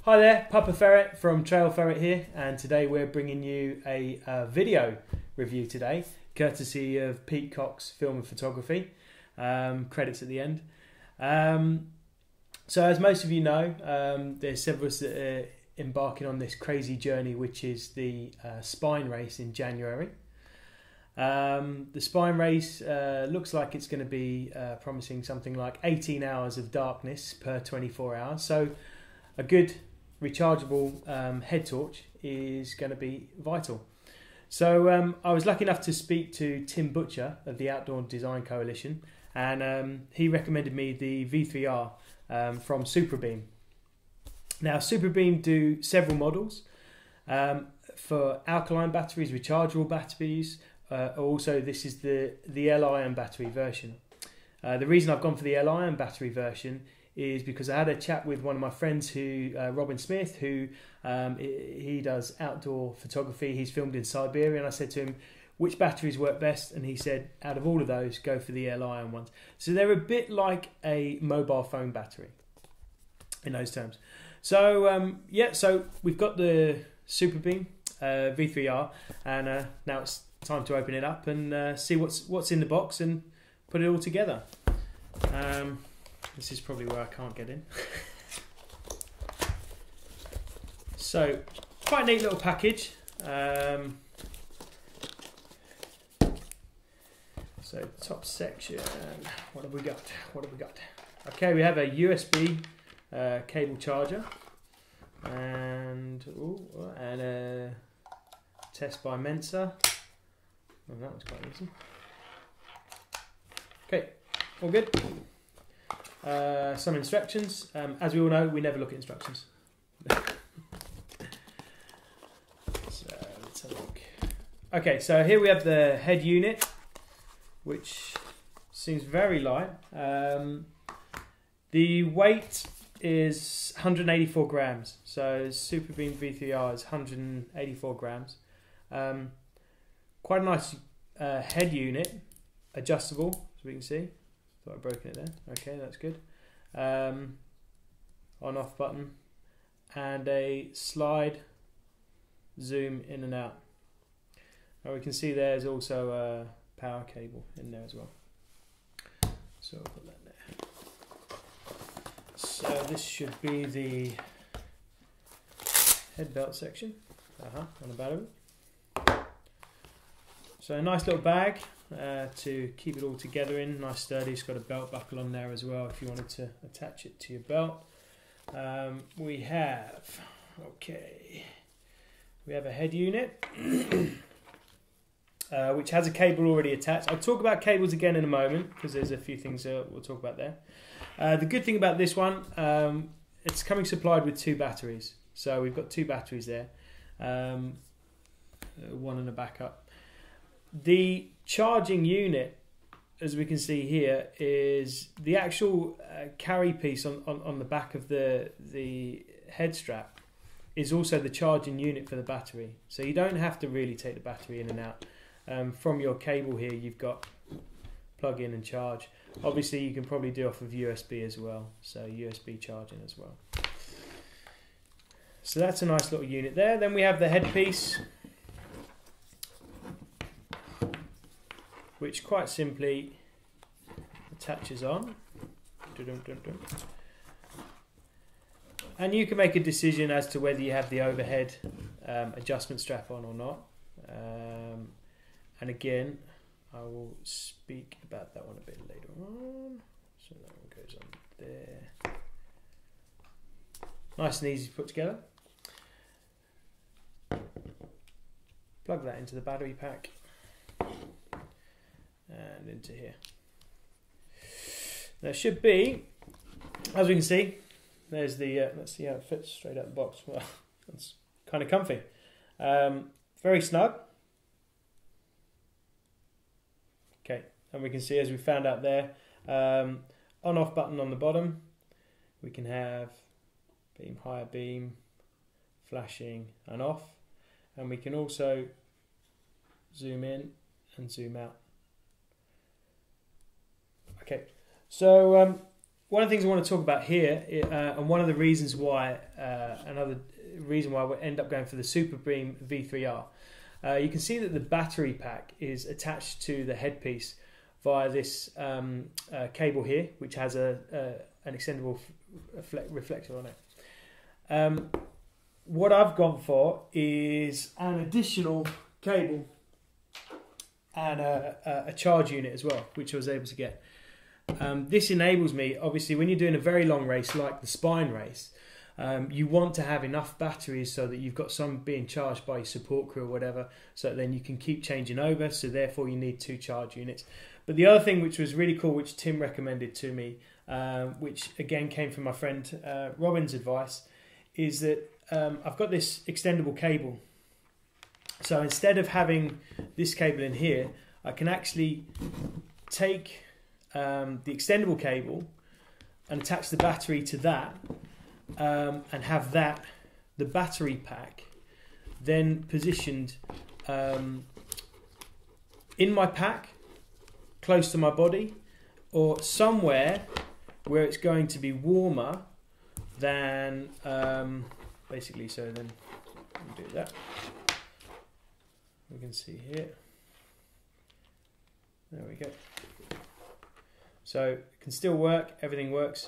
Hi there, Papa Ferret from Trailferret here, and today we're bringing you a video review today, courtesy of Pete Cox Film and Photography. Credits at the end. So as most of you know, there's several of us that are embarking on this crazy journey, which is the spine race in January. The spine race looks like it's going to be promising something like 18 hours of darkness per 24 hours. So a good rechargeable head torch is going to be vital. So I was lucky enough to speak to Tim Butcher of the Outdoor Design Coalition, and he recommended me the V3r from Suprabeam. Now Suprabeam do several models for alkaline batteries, rechargeable batteries. Also, this is the L-ion battery version. The reason I've gone for the L-ion battery version is because I had a chat with one of my friends, Robin Smith, who he does outdoor photography. He's filmed in Siberia, and I said to him, which batteries work best? And he said, out of all of those, go for the L-ion ones. So they're a bit like a mobile phone battery in those terms. So yeah, so we've got the Suprabeam V3r, and now it's time to open it up and see what's in the box and put it all together. This is probably where I can't get in. So, quite a neat little package. So, top section. What have we got? Okay, we have a USB cable charger, and a test by Mensa. Oh, that was quite easy. Okay, all good. Some instructions. As we all know, we never look at instructions. So let's have a look. Okay, so here we have the head unit, which seems very light. The weight is 184 grams. So Suprabeam V3r is 184 grams. Quite a nice head unit, adjustable, as we can see. Thought I'd broken it there. Okay, that's good. On-off button, and a slide zoom in and out. Now we can see there's also a power cable in there as well. So I'll put that there. So this should be the head belt section. On the battery. So a nice little bag to keep it all together in, nice sturdy. It's got a belt buckle on there as well if you wanted to attach it to your belt. We have a head unit which has a cable already attached. I'll talk about cables again in a moment because there's a few things we'll talk about there. The good thing about this one, it's coming supplied with 2 batteries. So we've got 2 batteries there, one and a backup. The charging unit, as we can see here, is the actual carry piece on the back of the head strap is also the charging unit for the battery. So you don't have to really take the battery in and out. From your cable here, you've got plug in and charge. Obviously, you can probably do off of USB as well. So USB charging as well. So that's a nice little unit there. Then we have the headpiece, which quite simply attaches on. And you can make a decision as to whether you have the overhead adjustment strap on or not. And again, I will speak about that one a bit later on. So that one goes on there. Nice and easy to put together. Plug that into the battery pack and into here. There should be, as we can see, there's the, let's see how it fits straight out the box. Well, that's kind of comfy. Very snug. Okay, and we can see, as we found out there, on-off button on the bottom. We can have beam, higher beam, flashing and off. And we can also zoom in and zoom out. Okay, so one of the things I want to talk about here, and one of the reasons why, another reason why we end up going for the Suprabeam V3r, you can see that the battery pack is attached to the headpiece via this cable here, which has an extendable reflector on it. What I've gone for is an additional cable and a charge unit as well, which I was able to get. This enables me, obviously, when you're doing a very long race like the spine race, you want to have enough batteries so that you've got some being charged by your support crew or whatever, so then you can keep changing over, so therefore you need 2 charge units. But the other thing which was really cool, which Tim recommended to me, which again came from my friend Robin's advice, is that I've got this extendable cable. So instead of having this cable in here, I can actually take the extendable cable and attach the battery to that, and have that, the battery pack, then positioned in my pack, close to my body, or somewhere where it's going to be warmer than basically. So then we do that. We can see here. There we go. So it can still work, everything works,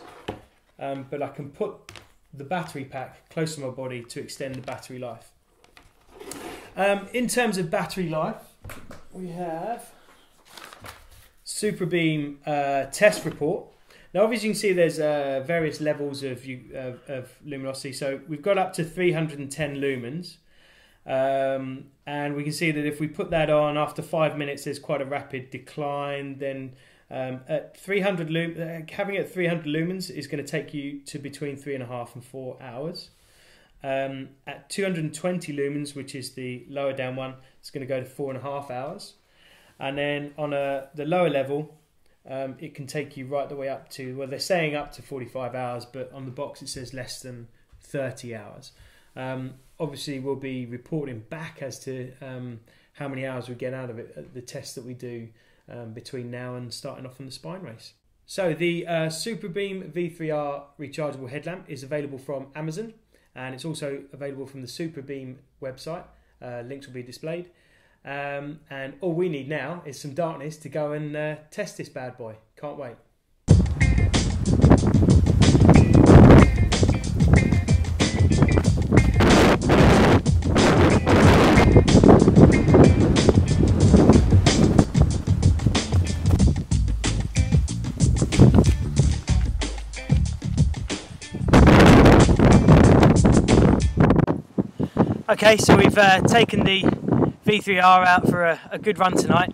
but I can put the battery pack close to my body to extend the battery life. In terms of battery life, we have Suprabeam test report. Now obviously you can see there's various levels of luminosity. So we've got up to 310 lumens. And we can see that if we put that on after 5 minutes, there's quite a rapid decline. Then at 300 having it at 300 lumens is going to take you to between 3.5 and 4 hours. At 220 lumens, which is the lower down one, it's going to go to 4.5 hours. And then on the lower level, it can take you right the way up to, well, they're saying up to 45 hours, but on the box it says less than 30 hours. Obviously, we'll be reporting back as to how many hours we get out of it at the tests that we do between now and starting off on the spine race. So the Suprabeam V3r rechargeable headlamp is available from Amazon, and it's also available from the Suprabeam website. Links will be displayed. And all we need now is some darkness to go and test this bad boy. Can't wait. Okay, so we've taken the V3r out for a good run tonight,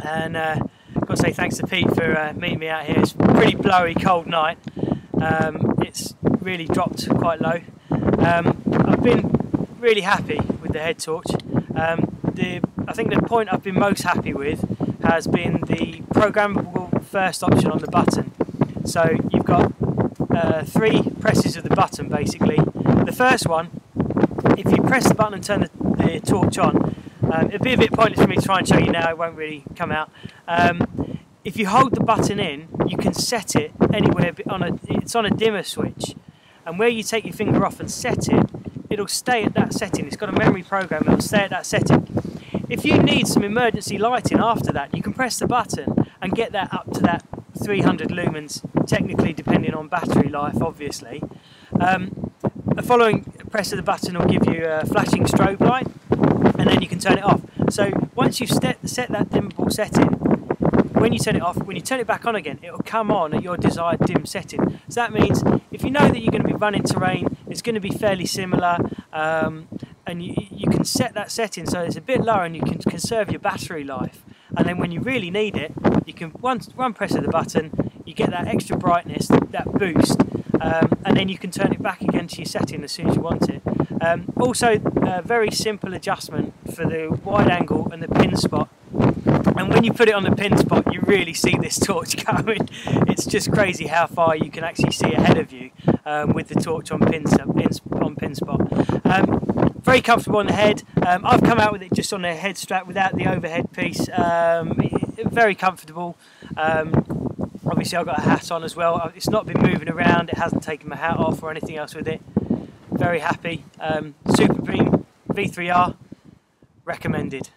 and I've got to say thanks to Pete for meeting me out here. It's a pretty blowy, cold night. It's really dropped quite low. I've been really happy with the Headtorch. I think the point I've been most happy with has been the programmable first option on the button. So you've got 3 presses of the button basically. The first one, if you press the button and turn the torch on, it'd be a bit pointless for me to try and show you now, it won't really come out. If you hold the button in, you can set it anywhere, it's on a dimmer switch, and where you take your finger off and set it, it'll stay at that setting. It's got a memory program, it'll stay at that setting. If you need some emergency lighting after that, you can press the button and get that up to that 300 lumens, technically depending on battery life obviously. The following press of the button will give you a flashing strobe light, and then you can turn it off. So once you've set that dimmable setting, when you turn it off, when you turn it back on again, it will come on at your desired dim setting. So that means if you know that you're going to be running terrain, it's going to be fairly similar, and you can set that setting so it's a bit lower and you can conserve your battery life. And then when you really need it, you can one press of the button, you get that extra brightness, that boost, and then you can turn it back again to your setting as soon as you want it. Also, a very simple adjustment for the wide angle and the pin spot. And when you put it on the pin spot, you really see this torch going. It's just crazy how far you can actually see ahead of you with the torch on pin spot. Very comfortable on the head. I've come out with it just on the head strap without the overhead piece. Very comfortable. Obviously I've got a hat on as well. It's not been moving around, it hasn't taken my hat off or anything else with it. Very happy. Suprabeam V3r, recommended.